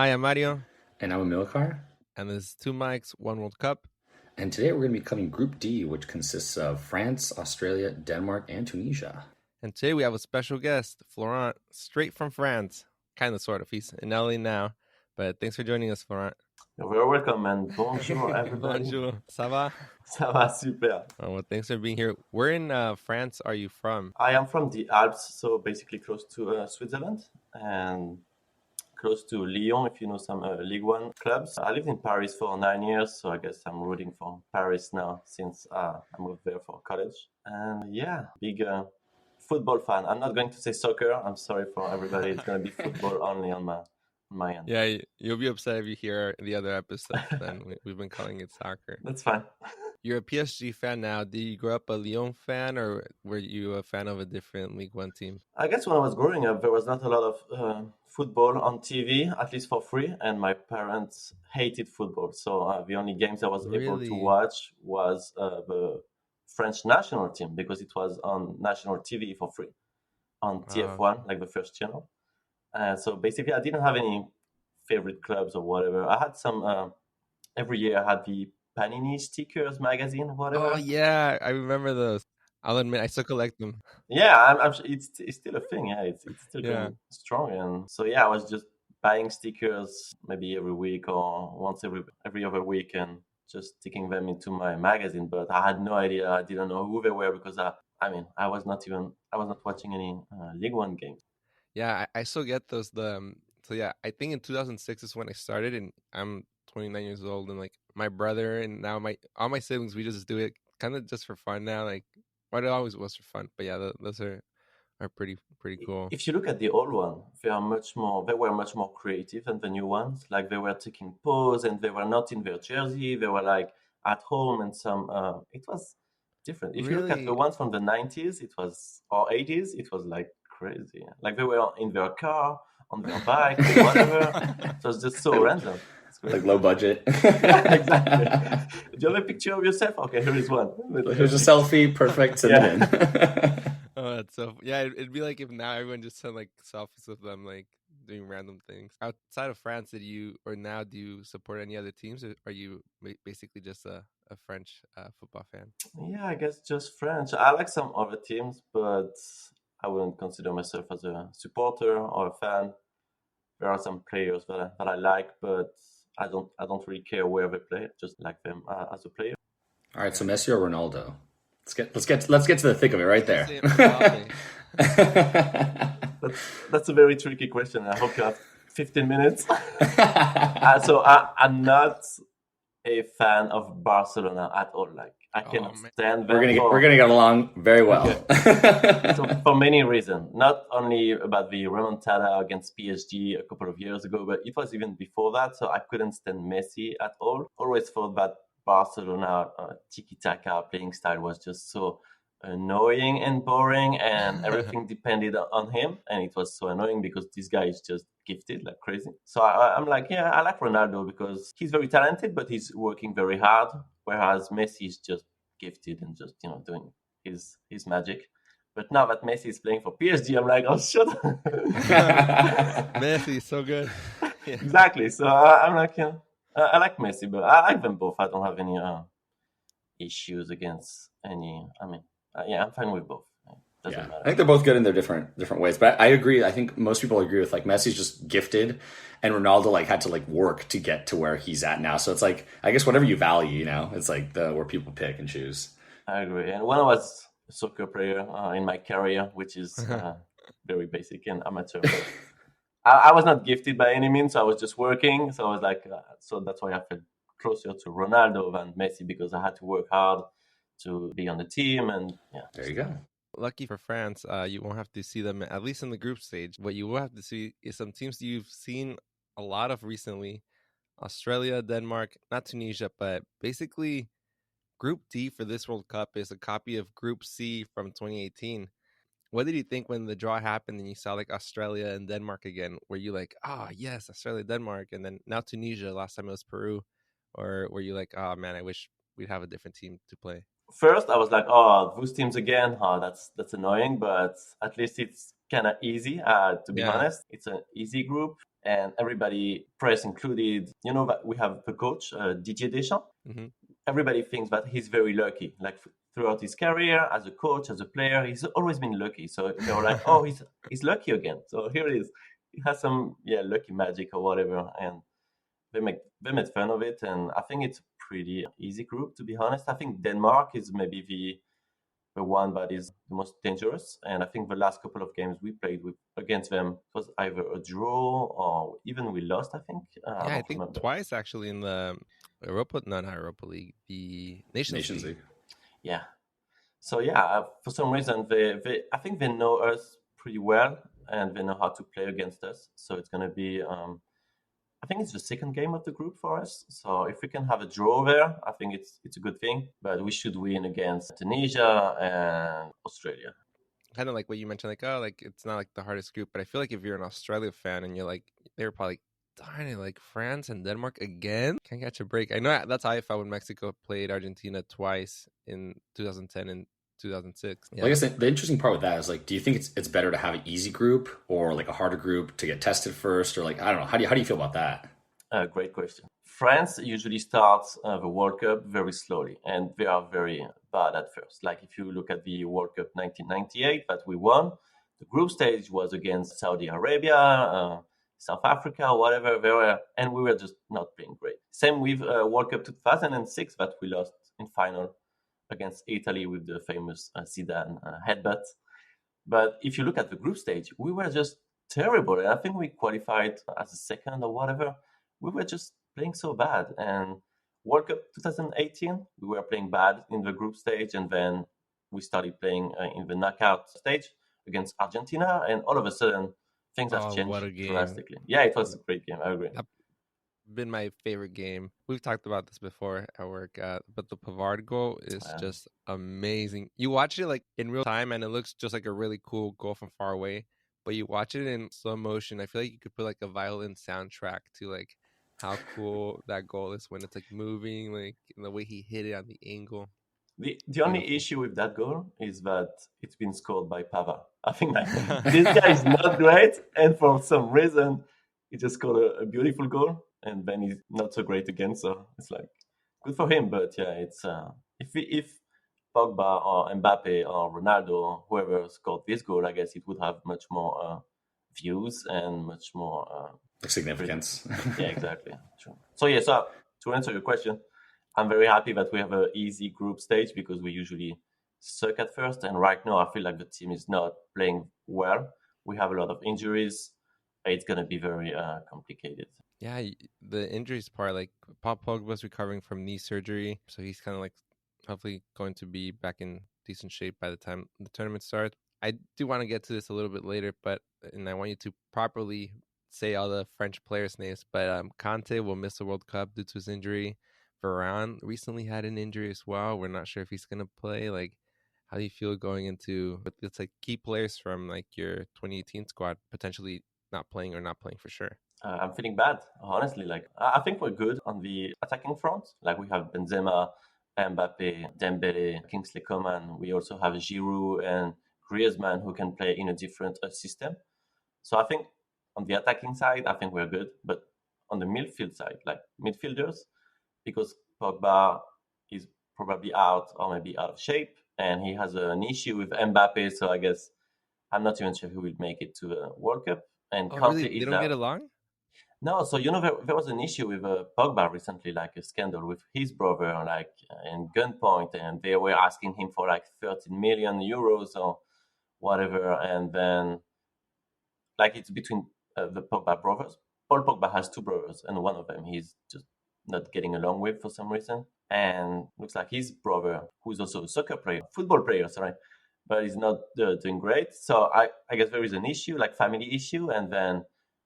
Hi, I'm Mario, And I'm Amilcar. and this is Two Mics, One World Cup. And today we're going to be covering Group D, which consists of France, Australia, Denmark, and Tunisia. And today we have a special guest, Florent, straight from France. Kind of, sort of. He's in LA now, but thanks for joining us, Florent. You're very welcome, and bonjour, everybody. Bonjour, ça va? Ça va, super. Oh, well, thanks for being here. Where in France are you from? I am from the Alps, so basically close to Switzerland, and close to Lyon, if you know some Ligue 1 clubs. I lived in Paris for 9 years, so I guess I'm rooting for Paris now since I moved there for college. And yeah, big football fan. I'm not going to say soccer. I'm sorry for everybody. It's going to be football only on my end. Yeah, you'll be upset if you hear the other episodes. Then we've been calling it soccer. That's fine. You're a PSG fan now. Did you grow up a Lyon fan, or were you a fan of a different Ligue 1 team? I guess when I was growing up, there was not a lot of football on TV, at least for free, and my parents hated football. So the only games I was able to watch was the French national team, because it was on national TV for free on TF1, like the first channel. So basically, I didn't have any favorite clubs or whatever. I had some, every year I had the Panini stickers magazine, whatever. Oh, yeah, I remember those. I'll admit, I still collect them. Yeah, I'm it's still a thing. Yeah, it's still going strong. And so, yeah, I was just buying stickers maybe every week or once every other week and just sticking them into my magazine. But I had no idea. I didn't know who they were because I was not watching any League One games. Yeah, I still get those. So yeah, I think in 2006 is when I started, and I'm 29 years old, and like my brother and now all my siblings, we just do it kind of just for fun now. Like, well, it always was for fun, but yeah, those are pretty cool. If you look at the old one, they were much more creative than the new ones. Like they were taking pose, and they were not in their jersey. They were like at home, and it was different. If you look at the ones from the 90s, or 80s, it was like crazy. Like they were in their car, on their bike, or whatever. It was just so random. Like low budget. Yeah, exactly. Do you have a picture of yourself? Okay, here is one. Here's a selfie, perfect. Oh, that's so yeah. It'd be like if now everyone just sent like selfies of them like doing random things. Outside of France, do you support any other teams, or are you basically just a French football fan? Yeah, I guess just French. I like some other teams, but I wouldn't consider myself as a supporter or a fan. There are some players that I like, but I don't really care where they play. I just like them as a player. All right, so Messi or Ronaldo? Let's get to the thick of it right there. That's a very tricky question. I hope you have 15 minutes. So I'm not a fan of Barcelona at all. Like I cannot stand them. We're gonna get along very well. Okay. So for many reasons, not only about the remontada against PSG a couple of years ago, but it was even before that. So I couldn't stand Messi at all. Always thought that Barcelona tiki-taka playing style was just so annoying and boring, and everything depended on him, and it was so annoying because this guy is just gifted like crazy. So I'm like, yeah, I like Ronaldo because he's very talented, but he's working very hard, whereas Messi is just gifted and just doing his magic. But now that Messi is playing for PSG, I'm like, oh, shut up. Messi is so good. Yeah. Exactly. So I'm like, I like Messi, but I like them both. I don't have any issues against any. I'm fine with both. Doesn't matter. I think they're both good in their different ways. But I agree. I think most people agree with like Messi's just gifted, and Ronaldo like had to like work to get to where he's at now. So it's like I guess whatever you value, it's like where people pick and choose. I agree. And when I was a soccer player in my career, which is very basic and amateur. But I was not gifted by any means. So I was just working. So I was like, so that's why I felt closer to Ronaldo than Messi, because I had to work hard to be on the team. And yeah. There you go. Lucky for France, you won't have to see them, at least in the group stage. What you will have to see is some teams you've seen a lot of recently. Australia, Denmark, not Tunisia, but basically Group D for this World Cup is a copy of Group C from 2018. What did you think when the draw happened and you saw like Australia and Denmark again? Were you like, yes, Australia, Denmark, and then now Tunisia, last time it was Peru? Or were you like, oh man, I wish we'd have a different team to play? First, I was like, those teams again. That's annoying, but at least it's kind of easy. To be honest, it's an easy group. and everybody, press included, that we have the coach, Didier Deschamps. Hmm. Everybody thinks that he's very lucky. Like throughout his career as a coach, as a player, he's always been lucky. So they were like, oh, he's lucky again. So here it is. He has some lucky magic or whatever, and they made fun of it. And I think it's a pretty easy group, to be honest. I think Denmark is maybe the one that is the most dangerous. And I think the last couple of games we played against them was either a draw or even we lost, I think. Yeah, I think remember. twice actually in the not Europa League, the Nations League. Yeah. So for some reason I think they know us pretty well and they know how to play against us. So it's gonna be I think it's the second game of the group for us. So if we can have a draw there, I think it's a good thing. But we should win against Tunisia and Australia. Kind of like what you mentioned, like, oh, like it's not like the hardest group, but I feel like if you're an Australia fan and you're like, they were probably darn it, like France and Denmark again, can't catch a break. I know that's how I felt when Mexico played Argentina twice in 2010 and 2006. Well, I guess the interesting part with that is like, do you think it's better to have an easy group or like a harder group to get tested first, or like I don't know, how do you feel about that? Great question. France usually starts the World Cup very slowly, and they are very bad at first. Like if you look at the World Cup 1998 that we won, the group stage was against Saudi Arabia, South Africa, whatever they were, and we were just not playing great. Same with World Cup 2006 that we lost in final against Italy with the famous Zidane headbutt. But if you look at the group stage, we were just terrible. And I think we qualified as a second or whatever. We were just playing so bad. And World Cup 2018, we were playing bad in the group stage. And then we started playing in the knockout stage against Argentina. And all of a sudden, things have changed drastically. Yeah, it was a great game. I agree. Been my favorite game. We've talked about this before at work, but the Pavard goal is just amazing. You watch it like in real time and it looks just like a really cool goal from far away, but you watch it in slow motion. I feel like you could put like a violin soundtrack to like how cool that goal is when it's like moving, like in the way he hit it on the angle. The only issue with that goal is that it's been scored by Pavard. I think like this guy is not great, and for some reason he just scored a beautiful goal. And then he's not so great again, so it's like good for him. But yeah, it's if Pogba or Mbappe or Ronaldo or whoever scored this goal, I guess it would have much more views and much more significance. Yeah, exactly. True. So so to answer your question, I'm very happy that we have an easy group stage because we usually suck at first, and right now I feel like the team is not playing well. We have a lot of injuries. It's going to be very complicated. Yeah, the injuries part, like Paul Pogba's recovering from knee surgery, so he's kind of like hopefully going to be back in decent shape by the time the tournament starts. I do want to get to this a little bit later, and I want you to properly say all the French players' names, but Conte will miss the World Cup due to his injury. Varane recently had an injury as well. We're not sure if he's going to play. Like, how do you feel going into, it's like key players from like your 2018 squad potentially not playing or not playing for sure? I'm feeling bad, honestly. Like I think we're good on the attacking front. Like we have Benzema, Mbappe, Dembele, Kingsley Coman. We also have Giroud and Griezmann who can play in a different system. So I think on the attacking side, I think we're good. But on the midfield side, like midfielders, because Pogba is probably out or maybe out of shape, and he has an issue with Mbappe. So I guess I'm not even sure who will make it to the World Cup. And Conte really? They don't get along? No, so there was an issue with Pogba recently, like a scandal with his brother, like in gunpoint, and they were asking him for like 13 million euros or whatever, and then like it's between the Pogba brothers. Paul Pogba has two brothers, and one of them he's just not getting along with for some reason, and looks like his brother, who's also a football player, sorry, but he's not doing great. So I guess there is an issue, like family issue, and then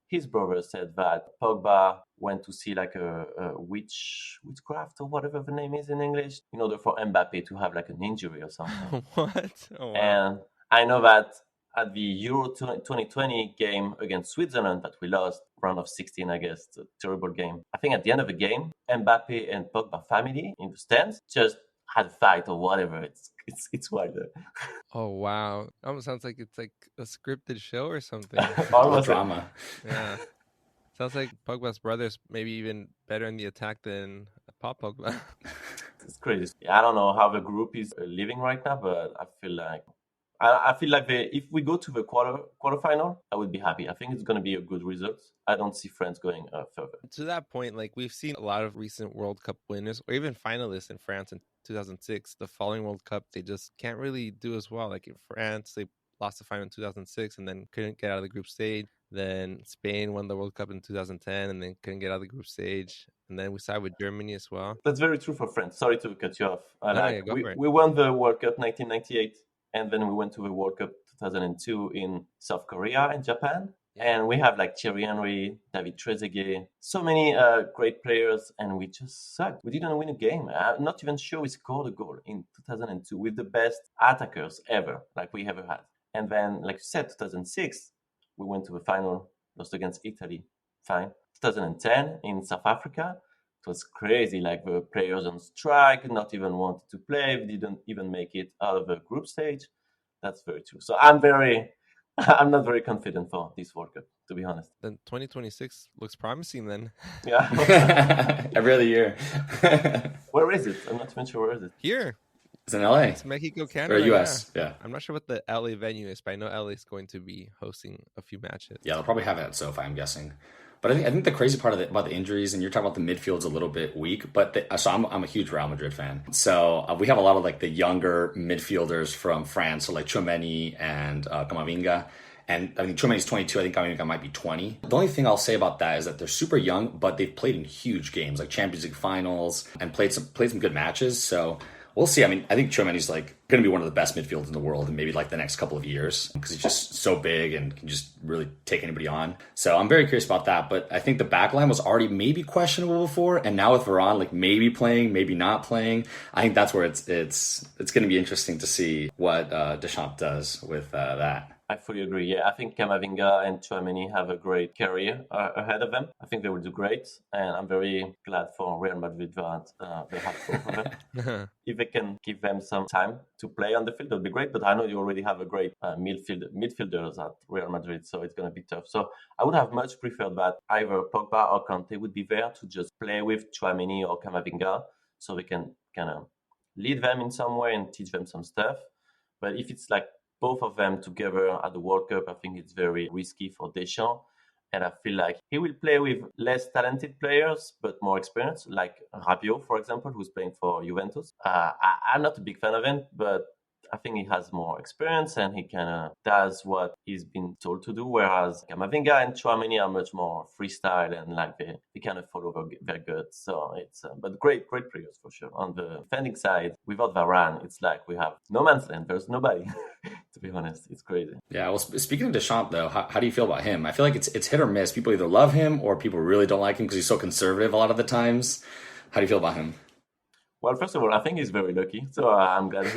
his brother said that Pogba went to see like a witchcraft or whatever the name is in English, in order for Mbappe to have like an injury or something. What? Oh, wow. And I know that at the Euro 2020 game against Switzerland that we lost, round of 16, I guess, a terrible game. I think at the end of the game, Mbappe and Pogba family in the stands just had a fight or whatever. It's wild. Oh wow! Almost sounds like it's like a scripted show or something. Almost drama. Yeah. Sounds like Pogba's brother's maybe even better in the attack than Paul Pogba. It's crazy. I don't know how the group is living right now, but I feel like if we go to the quarterfinal, I would be happy. I think it's going to be a good result. I don't see France going further. To that point, like we've seen a lot of recent World Cup winners or even finalists in France in 2006. The following World Cup, they just can't really do as well. Like in France, they lost the final in 2006 and then couldn't get out of the group stage. Then Spain won the World Cup in 2010 and then couldn't get out of the group stage. And then we side with Germany as well. That's very true for France. Sorry to cut you off. Yeah, go for it. We won the World Cup 1998, and then we went to the World Cup 2002 in South Korea and Japan. And we have like Thierry Henry, David Trezeguet, so many great players, and we just sucked. We didn't win a game. I'm not even sure we scored a goal in 2002 with the best attackers ever, like we ever had. And then, like you said, 2006, we went to the final, lost against Italy. Fine. 2010 in South Africa, it was crazy. Like the players on strike, not even wanted to play, didn't even make it out of the group stage. That's very true. So I'm not very confident for this World Cup, to be honest. Then 2026 looks promising then. Yeah. Every other year. Where is it? I'm not even sure where is it. Here. It's in LA. It's Mexico, Canada. Or US, yeah. I'm not sure what the LA venue is, but I know LA is going to be hosting a few matches. Yeah, they'll probably have it at SoFi, I'm guessing. But I think the crazy part about the injuries, and you're talking about the midfield's a little bit weak, but so I'm a huge Real Madrid fan. So we have a lot of like the younger midfielders from France, so like Tchouaméni and Camavinga. And I mean, Tchouaméni's 22, I think Camavinga might be 20. The only thing I'll say about that is that they're super young, but they've played in huge games like Champions League finals and played some good matches. So we'll see. I mean, I think Tchouaméni's like going to be one of the best midfielders in the world in maybe like the next couple of years because he's just so big and can just really take anybody on. So I'm very curious about that. But I think the backline was already maybe questionable before, and now with Varane like maybe playing, maybe not playing, I think that's where it's going to be interesting to see what Deschamps does with that. I fully agree. Yeah, I think Camavinga and Tchouaméni have a great career ahead of them. I think they will do great, and I'm very glad for Real Madrid that they have both of them. If they can give them some time to play on the field, that would be great. But I know you already have a great midfielders at Real Madrid, so it's going to be tough. So I would have much preferred that either Pogba or Kanté would be there to just play with Tchouaméni or Camavinga, so we can kind of lead them in some way and teach them some stuff. But if it's like both of them together at the World Cup, I think it's very risky for Deschamps. And I feel like he will play with less talented players, but more experienced, like Rabiot, for example, who's playing for Juventus. I'm not a big fan of him, but I think he has more experience and he kind of does what he's been told to do, whereas Camavinga and Tchouaméni are much more freestyle and like they kind of follow their guts. So it's but great players for sure. On the defending side, without Varane, it's like we have no man's land. There's nobody. To be honest, it's crazy. Yeah, well, speaking of Deschamps, though, how do you feel about him? I feel like it's hit or miss. People either love him or people really don't like him because he's so conservative a lot of the times. How do you feel about him? Well, first of all, I think he's very lucky. So I'm glad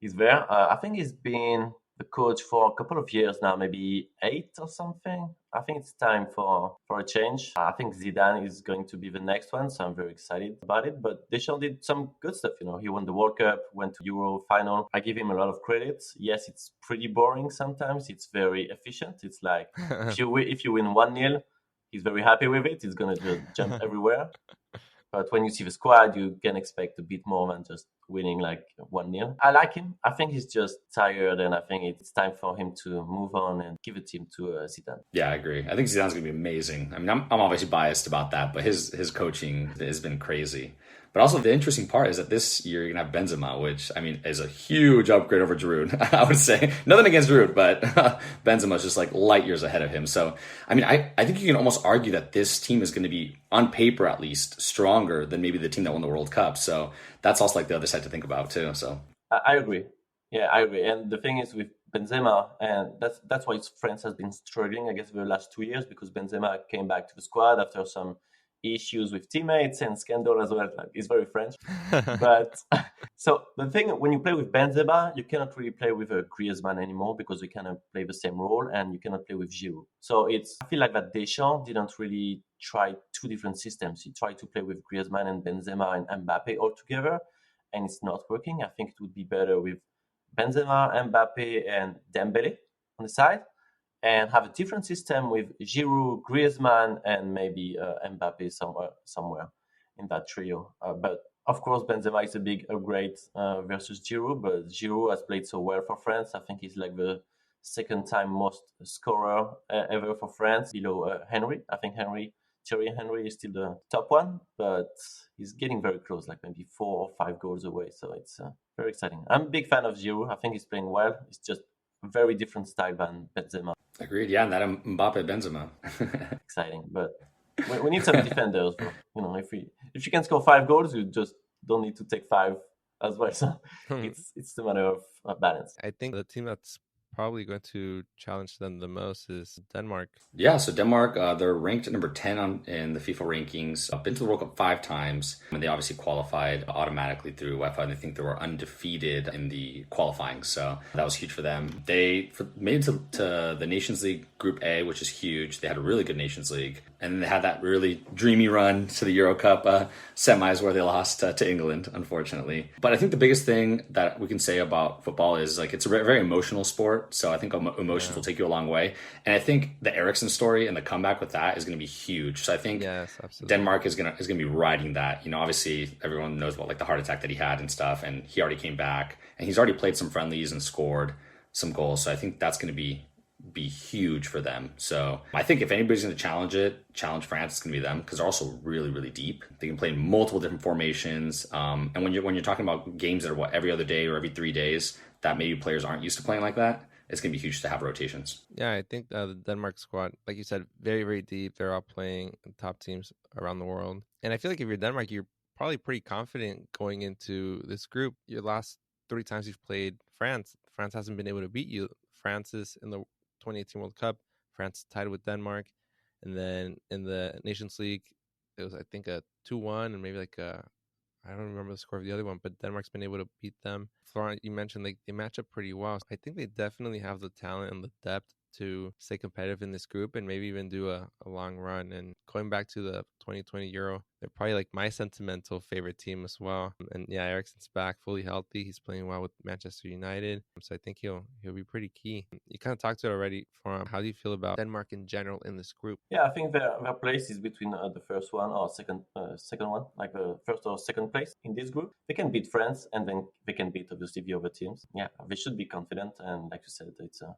he's there. I think he's been the coach for a couple of years now, maybe 8 or something. I think it's time for a change. I think Zidane is going to be the next one, so I'm very excited about it. But Deschamps did some good stuff, you know. He won the World Cup, went to Euro final. I give him a lot of credit. Yes, it's pretty boring sometimes. It's very efficient. It's like if you win 1-0, he's very happy with it. He's going to just jump everywhere. But when you see the squad, you can expect a bit more than just winning like 1-0. I like him. I think he's just tired, and I think it's time for him to move on and give the team to Zidane. Yeah, I agree. I think Zidane's going to be amazing. I mean, I'm obviously biased about that, but his coaching has been crazy. But also the interesting part is that this year you're going to have Benzema, which, I mean, is a huge upgrade over Giroud, I would say. Nothing against Giroud, but Benzema's just like light years ahead of him. So, I mean, I think you can almost argue that this team is going to be, on paper at least, stronger than maybe the team that won the World Cup. So that's also like the other side to think about too. So I agree. Yeah, I agree. And the thing is with Benzema, and that's why France has been struggling, I guess, the last 2 years, because Benzema came back to the squad after some issues with teammates and scandal as well. Like, he's very French. But so the thing, when you play with Benzema, you cannot really play with Griezmann anymore because we cannot play the same role, and you cannot play with Giroud. So I feel like that Deschamps didn't really try 2 different systems. He tried to play with Griezmann and Benzema and Mbappe all together, and it's not working. I think it would be better with Benzema, Mbappe, and Dembele on the side. and have a different system with Giroud, Griezmann, and maybe Mbappe somewhere in that trio. But of course, Benzema is a big upgrade versus Giroud, but Giroud has played so well for France. I think he's like the second time most scorer ever for France, below Henry. I think Thierry Henry is still the top one, but he's getting very close, like maybe 4 or 5 goals away. So it's very exciting. I'm a big fan of Giroud. I think he's playing well. It's just a very different style than Benzema. Agreed. Yeah, and that Mbappe Benzema. Exciting, but we need some defenders, bro. You know, if you can score 5 goals, you just don't need to take 5 as well. So it's a matter of balance. I think the team that's probably going to challenge them the most is Denmark. Yeah, so Denmark, they're ranked at number 10 in the FIFA rankings. Been to the World Cup 5 times, and they obviously qualified automatically through UEFA, and I think they were undefeated in the qualifying, so that was huge for them. They made it to the Nations League Group A, which is huge. They had a really good Nations League, and then they had that really dreamy run to the Euro Cup semis where they lost to England, unfortunately. But I think the biggest thing that we can say about football is like it's a very emotional sport. So I think emotions will take you a long way. And I think the Eriksen story and the comeback with that is going to be huge. So I think Denmark is going to be riding that. You know, obviously everyone knows about like the heart attack that he had and stuff, and he already came back and he's already played some friendlies and scored some goals. So I think that's going to be huge for them. So I think if anybody's going to challenge France, it's going to be them, because they're also really, really deep. They can play in multiple different formations. And when you're talking about games that are every other day or every 3 days, that maybe players aren't used to playing like that, it's going to be huge to have rotations. Yeah, I think the Denmark squad, like you said, very, very deep. They're all playing top teams around the world. And I feel like if you're Denmark, you're probably pretty confident going into this group. Your last 3 times you've played France hasn't been able to beat you. France is in the 2018 World Cup. France tied with Denmark. And then in the Nations League, it was, I think, a 2-1 and maybe like I don't remember the score of the other one, but Denmark's been able to beat them. Florent, you mentioned like they match up pretty well. I think they definitely have the talent and the depth to stay competitive in this group and maybe even do a long run. And going back to the 2020 Euro, they're probably like my sentimental favorite team as well. And yeah, Eriksen's back fully healthy. He's playing well with Manchester United. So I think he'll be pretty key. You kind of talked to it already, Florent. How do you feel about Denmark in general in this group? Yeah, I think their place is between the first one or second one, like the first or second place in this group. They can beat France, and then they can beat obviously the other teams. Yeah, they should be confident. And like you said, it's a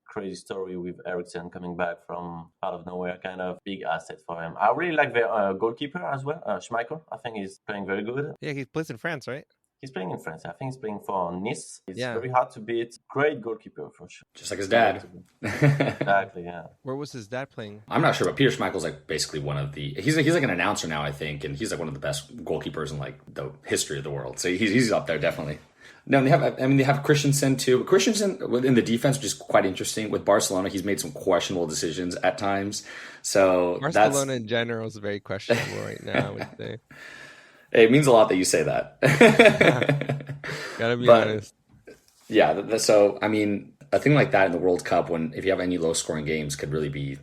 crazy story with Eriksen coming back from out of nowhere, kind of big asset for him. I really like their goalkeeper as well, Schmeichel. I think he's playing very good. Yeah, he plays in France, right? He's playing in France. I think he's playing for Nice. It's very hard to beat. Great goalkeeper for sure. Just like his dad. Exactly, yeah. Where was his dad playing? I'm not sure, but Peter Schmeichel's like basically one of the... He's like an announcer now, I think, and he's like one of the best goalkeepers in like the history of the world. So he's up there, definitely. No, and they have Christensen too. But Christensen in the defense, which is quite interesting. With Barcelona, he's made some questionable decisions at times. So Barcelona in general is very questionable right now, I would say. It means a lot that you say that. Gotta be honest. Yeah, so I mean, a thing like that in the World Cup, if you have any low-scoring games, could really be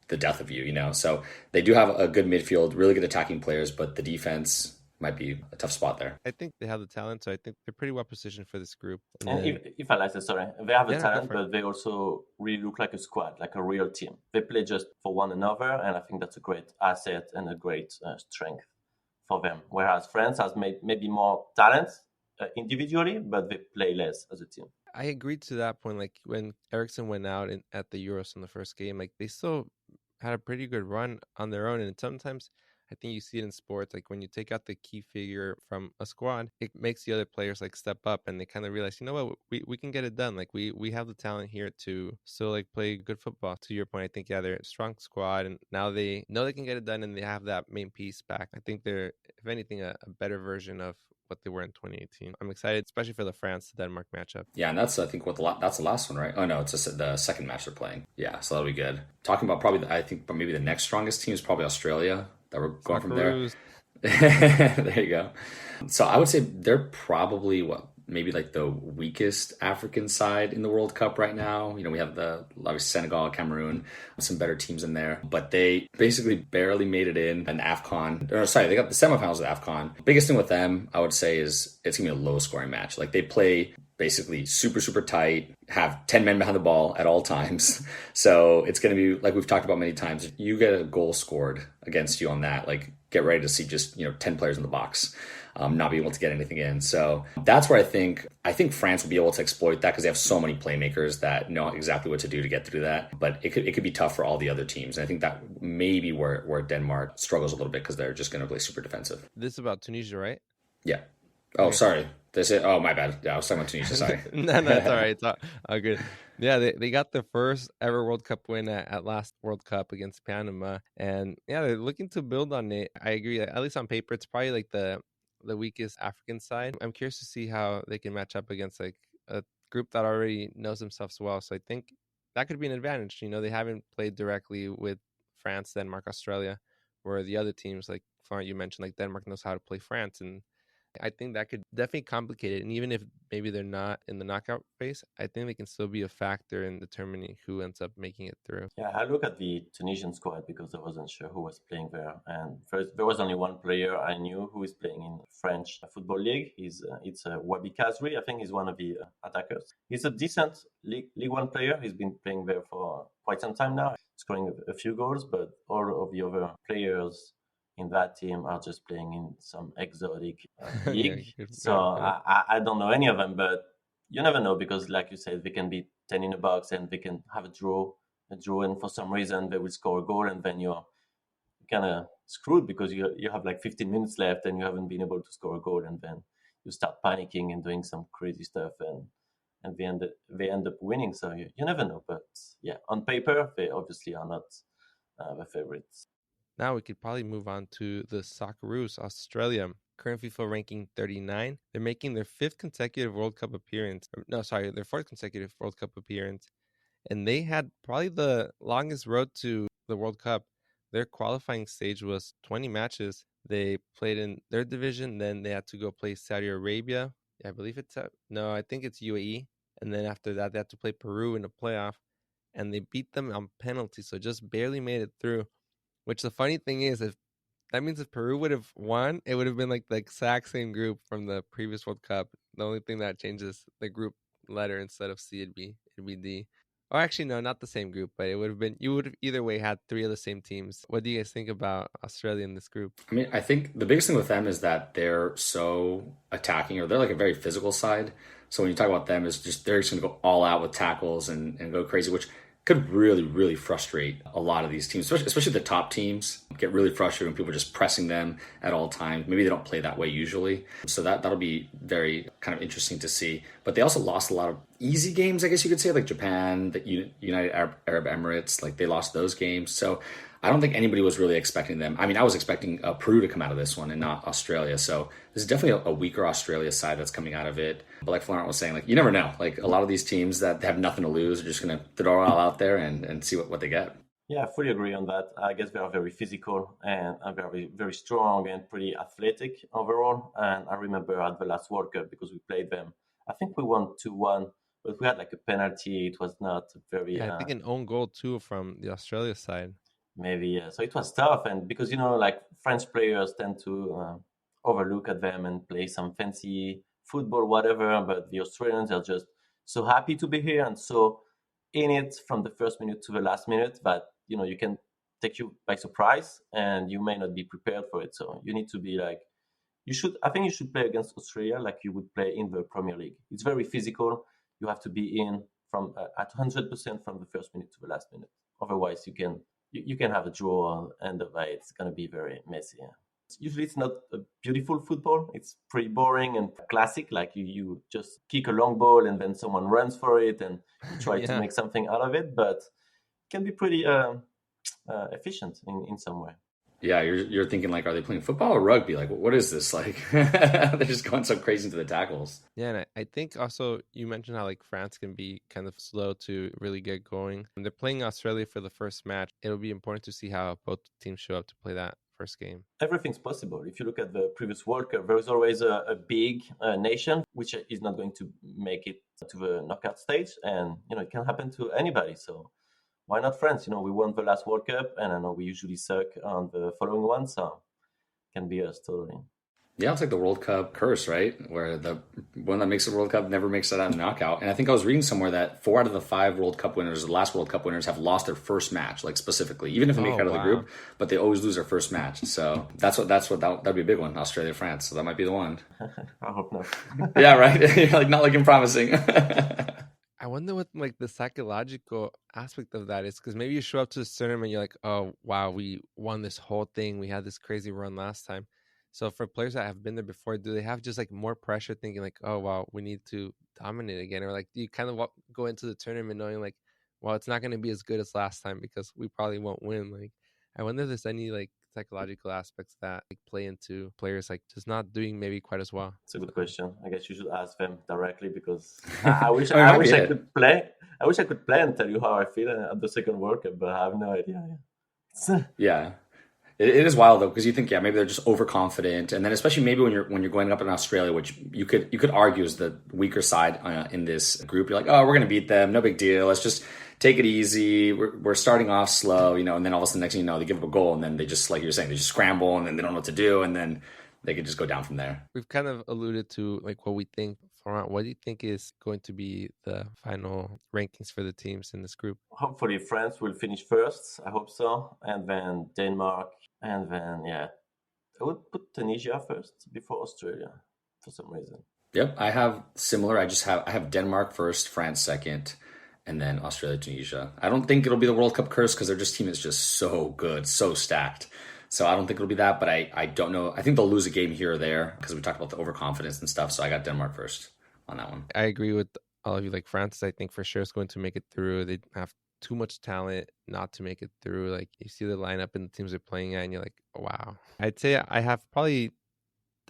the death of you, you know. So they do have a good midfield, really good attacking players, but the defense might be a tough spot there. I think they have the talent, so I think they're pretty well positioned for this group. And if I like that, sorry, they have the talent, but they also really look like a squad, like a real team. They play just for one another, and I think that's a great asset and a great strength for them. Whereas France has maybe more talent individually, but they play less as a team. I agreed to that point. Like when Eriksen went out at the Euros in the first game, like they still had a pretty good run on their own, and sometimes I think you see it in sports, like when you take out the key figure from a squad, it makes the other players like step up and they kind of realize, you know what, we can get it done. Like we have the talent here to still like play good football. To your point, I think, yeah, they're a strong squad and now they know they can get it done and they have that main piece back. I think they're, if anything, a better version of what they were in 2018. I'm excited, especially for the France-Denmark matchup. Yeah, and that's, I think, that's the last one, right? Oh, no, it's the second match they're playing. Yeah, so that'll be good. Talking about probably, I think, maybe the next strongest team is probably Australia. That we're going from there. There you go. So I would say they're probably maybe like the weakest African side in the World Cup right now. You know, we have obviously Senegal, Cameroon, some better teams in there, but they basically barely made it in an AFCON. They got the semifinals of AFCON. Biggest thing with them, I would say, is it's gonna be a low scoring match. Like they play basically super, super tight, have 10 men behind the ball at all times. So it's going to be, like we've talked about many times, if you get a goal scored against you on that, like get ready to see just, 10 players in the box. Not be able to get anything in. So that's where I think France will be able to exploit that because they have so many playmakers that know exactly what to do to get through that. But it could be tough for all the other teams. And I think that may be where Denmark struggles a little bit because they're just going to play super defensive. This is about Tunisia, right? Yeah. Oh, Okay. sorry. Oh, my bad. Yeah, I was talking about Tunisia. Sorry. No, it's all right. It's all good. Yeah, they got their first ever World Cup win at last World Cup against Panama, and yeah, they're looking to build on it. I agree. At least on paper, it's probably like the weakest African side. I'm curious to see how they can match up against like a group that already knows themselves well. So I think that could be an advantage. They haven't played directly with France, Denmark, Australia, where the other teams like Florent, you mentioned, like Denmark knows how to play France, and I think that could definitely complicate it. And even if maybe they're not in the knockout phase, I think they can still be a factor in determining who ends up making it through. Yeah, I look at the Tunisian squad because I wasn't sure who was playing there. And first, there was only one player I knew who is playing in French Football League. It's Wabi Kazri. I think he's one of the attackers. He's a decent League One player. He's been playing there for quite some time now, scoring a few goals. But all of the other players in that team are just playing in some exotic Yeah, league. good, So good. I don't know any of them, but you never know because, like you said, they can be 10 in a box and they can have a draw, and for some reason they will score a goal, and then you're kind of screwed because you have like 15 minutes left and you haven't been able to score a goal, and then you start panicking and doing some crazy stuff, and they end up winning. So you never know, but yeah, on paper they obviously are not the favorites. Now we could probably move on to the Socceroos, Australia. Current FIFA ranking 39. They're making their fifth consecutive World Cup appearance. No, sorry, their fourth consecutive World Cup appearance. And they had probably the longest road to the World Cup. Their qualifying stage was 20 matches. They played in their division, then they had to go play Saudi Arabia. I believe no, I think it's UAE. And then after that, they had to play Peru in a playoff, and they beat them on penalties, so just barely made it through. Which the funny thing is, if that means if Peru would have won, it would have been like the exact same group from the previous World Cup. The only thing that changes the group letter, instead of C, it'd be D. Or actually, no, not the same group, but it would have been, you would have either way had three of the same teams. What do you guys think about Australia in this group? I mean, I think the biggest thing with them is that they're so attacking, or they're like a very physical side. So when you talk about them, is just they're just going to go all out with tackles and go crazy, which could really, really frustrate a lot of these teams, especially the top teams. Get really frustrated when people are just pressing them at all times. Maybe they don't play that way usually, so that'll be very kind of interesting to see. But they also lost a lot of easy games, I guess you could say, like Japan, the United Arab Emirates, like they lost those games. So I don't think anybody was really expecting them. I mean, I was expecting Peru to come out of this one and not Australia. So this is definitely a weaker Australia side that's coming out of it. But like Florent was saying, like you never know. Like a lot of these teams that have nothing to lose are just going to throw it all out there and see what they get. Yeah, I fully agree on that. I guess they are very physical and are very, very strong and pretty athletic overall. And I remember at the last World Cup, because we played them, I think we won 2-1, but we had like a penalty. It was not very, Yeah, I think an own goal too from the Australia side. maybe, so it was tough. And because, like French players tend to overlook at them and play some fancy football, whatever. But the Australians are just so happy to be here and so in it from the first minute to the last minute that you can take you by surprise and you may not be prepared for it. So you need to be like I think you should play against Australia like you would play in the Premier League. It's very physical. You have to be in from at 100% from the first minute to the last minute. Otherwise, you can have a draw and it's going to be very messy. Yeah. Usually, it's not a beautiful football. It's pretty boring and classic. Like you just kick a long ball and then someone runs for it and you try to Yeah. make something out of it. But it can be pretty efficient in some way. Yeah, you're thinking like, are they playing football or rugby? Like, what is this? Like, they're just going so crazy into the tackles. Yeah, and I think also you mentioned how like France can be kind of slow to really get going. And they're playing Australia for the first match. It'll be important to see how both teams show up to play that first game. Everything's possible. If you look at the previous World Cup, there is always a big nation which is not going to make it to the knockout stage, and it can happen to anybody. So why not France? We won the last World Cup, and I know we usually suck on the following one, so it can be us totally. Yeah, it's like the World Cup curse, right? Where the one that makes the World Cup never makes it out of knockout. And I think I was reading somewhere that 4 out of the 5 World Cup winners, the last World Cup winners, have lost their first match, like specifically, even if they make Oh it out of the wow. group, but they always lose their first match. So that'd be a big one, Australia, France. So that might be the one. I hope not. Yeah, right. You're like not looking promising. I wonder what like the psychological aspect of that is, because maybe you show up to this tournament, you're like, oh wow, we won this whole thing. We had this crazy run last time. So for players that have been there before, do they have just like more pressure, thinking like, oh wow, we need to dominate again, or like do you kind of go into the tournament knowing like, well, it's not going to be as good as last time because we probably won't win. Like, I wonder if there's any like psychological aspects that like play into players like just not doing maybe quite as well. It's a good question. I guess you should ask them directly because I wish I mean, it I might be wish I it. could play. I wish I could play and tell you how I feel at the second World Cup, but I have no idea. Yeah. It is wild though, because you think, yeah, maybe they're just overconfident, and then especially maybe when you're going up in Australia, which you could argue is the weaker side in this group. You're like, oh, we're gonna beat them, no big deal. Let's just take it easy. We're starting off slow, and then all of a sudden, next thing you know, they give up a goal, and then they just, like you're saying, they just scramble, and then they don't know what to do, and then they could just go down from there. We've kind of alluded to like what we think. Florent, what do you think is going to be the final rankings for the teams in this group? Hopefully, France will finish first. I hope so, and then Denmark, and then I would put Tunisia first before Australia for some reason. Yep, I have similar. I have Denmark first, France second, and then Australia, Tunisia. I don't think it'll be the World Cup curse because their team is just so good, so stacked. So I don't think it'll be that, but I don't know. I think they'll lose a game here or there because we talked about the overconfidence and stuff. So I got Denmark first on that one. I agree with all of you. Like France, I think for sure is going to make it through. They have too much talent not to make it through. Like you see the lineup and the teams they're playing at, and you're like, oh, wow. I'd say I have probably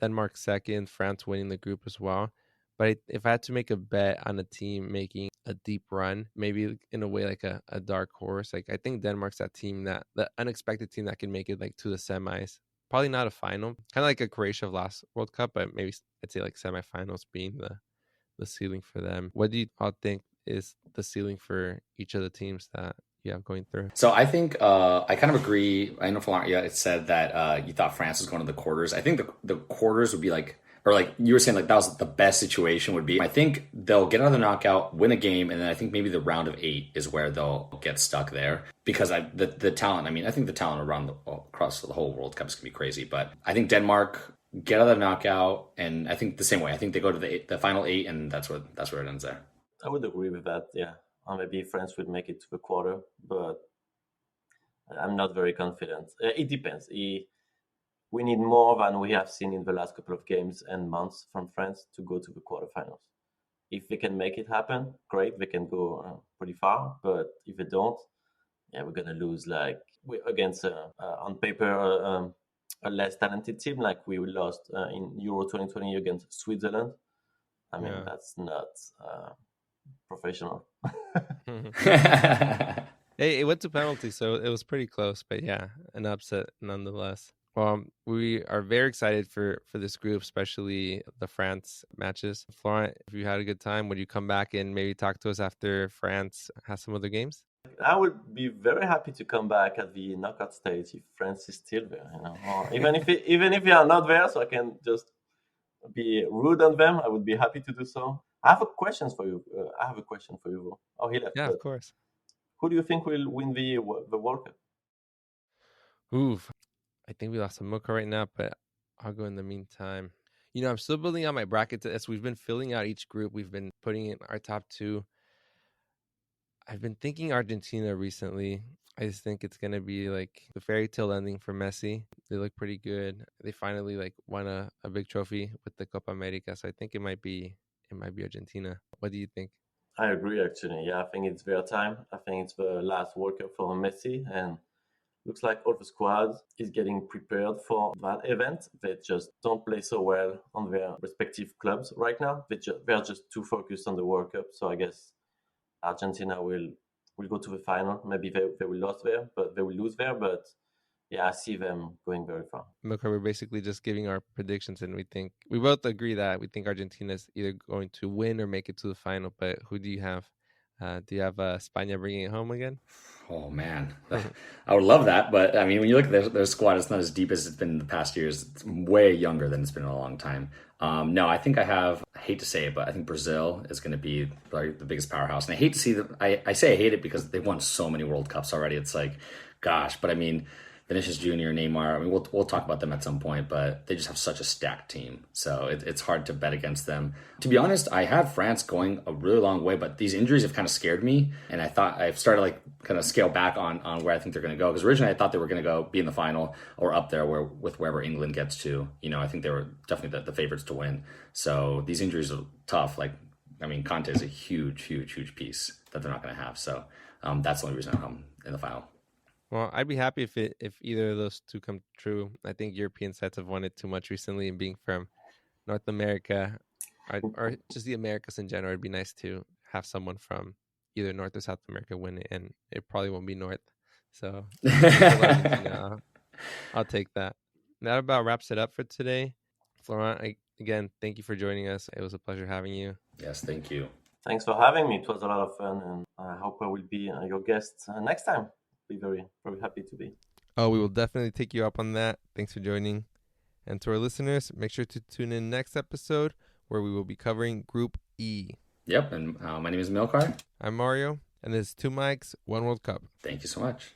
Denmark second, France winning the group as well. But if I had to make a bet on a team making a deep run, maybe in a way like a dark horse, like I think Denmark's that team, that the unexpected team that can make it like to the semis. Probably not a final, kind of like a Croatia of last World Cup, but maybe I'd say like semifinals being the ceiling for them. What do you all think is the ceiling for each of the teams that you have going through? So I think I kind of agree. I know Florent, yeah, it said that you thought France was going to the quarters. I think the quarters would be like, or like you were saying, like that was the best situation would be. I think they'll get out of the knockout, win a game, and then I think maybe the round of 8 is where they'll get stuck there because the talent. I mean, I think the talent around across the whole World Cup is gonna be crazy. But I think Denmark get out of the knockout, and I think the same way. I think they go to the final 8, and that's where it ends there. I would agree with that. Yeah, or maybe France would make it to the quarter, but I'm not very confident. It depends. We need more than we have seen in the last couple of games and months from France to go to the quarterfinals. If they can make it happen, great. They can go pretty far. But if they don't, yeah, we're gonna lose like against on paper a less talented team like we lost in Euro 2020 against Switzerland. I mean, Yeah. that's not professional. Hey, it went to penalty, so it was pretty close, but yeah, an upset nonetheless. Well, we are very excited for this group, especially the France matches. Florent, if you had a good time, would you come back and maybe talk to us after France has some other games? I would be very happy to come back at the knockout stage if France is still there. Or even if they are not there, so I can just be rude on them. I would be happy to do so. I have a question for you. Oh, he left. Yeah, But of course. who do you think will win the World Cup? Oof. I think we lost Amilcar right now, but I'll go in the meantime. I'm still building out my bracket as we've been filling out each group. We've been putting in our top 2. I've been thinking Argentina recently. I just think it's gonna be like the fairy tale ending for Messi. They look pretty good. They finally like won a big trophy with the Copa America, so I think it might be Argentina. What do you think? I agree, actually. Yeah, I think it's their time. I think it's the last World Cup for Messi, and looks like all the squad is getting prepared for that event. They just don't play so well on their respective clubs right now. They're just too focused on the World Cup. So I guess Argentina will go to the final. Maybe they will lose there, but they will lose there. But yeah, I see them going very far. Milka, we're basically just giving our predictions, and we both agree that we think Argentina is either going to win or make it to the final. But who do you have Do you have España bringing it home again? Oh man, I would love that, but I mean, when you look at their squad, it's not as deep as it's been in the past years. It's way younger than it's been in a long time. No, I think I have. I hate to say it, but I think Brazil is going to be like the biggest powerhouse. And I hate to see them. I say I hate it because they've won so many World Cups already. It's like, gosh, but I mean, Vinicius Jr., Neymar. I mean, we'll talk about them at some point, but they just have such a stacked team, so it's hard to bet against them. To be honest, I have France going a really long way, but these injuries have kind of scared me, and I thought I've started like kind of scale back on where I think they're going to go, because originally I thought they were going to go be in the final or up there with wherever England gets to. You know, I think they were definitely the favorites to win. So these injuries are tough. Like, I mean, Conte is a huge piece that they're not going to have. So that's the only reason I'm in the final. Well, I'd be happy if either of those two come true. I think European sides have won it too much recently, and being from North America or just the Americas in general, it'd be nice to have someone from either North or South America win it, and it probably won't be North. So I'll take that. That about wraps it up for today. Florent, again, thank you for joining us. It was a pleasure having you. Yes, thank you. Thanks for having me. It was a lot of fun, and I hope I will be your guest next time. Be very happy to be. Oh, we will definitely take you up on that. Thanks for joining. And to our listeners, make sure to tune in next episode where we will be covering Group E. Yep, and my name is Amilcar. I'm Mario, and this is Two Mics, One World Cup. Thank you so much.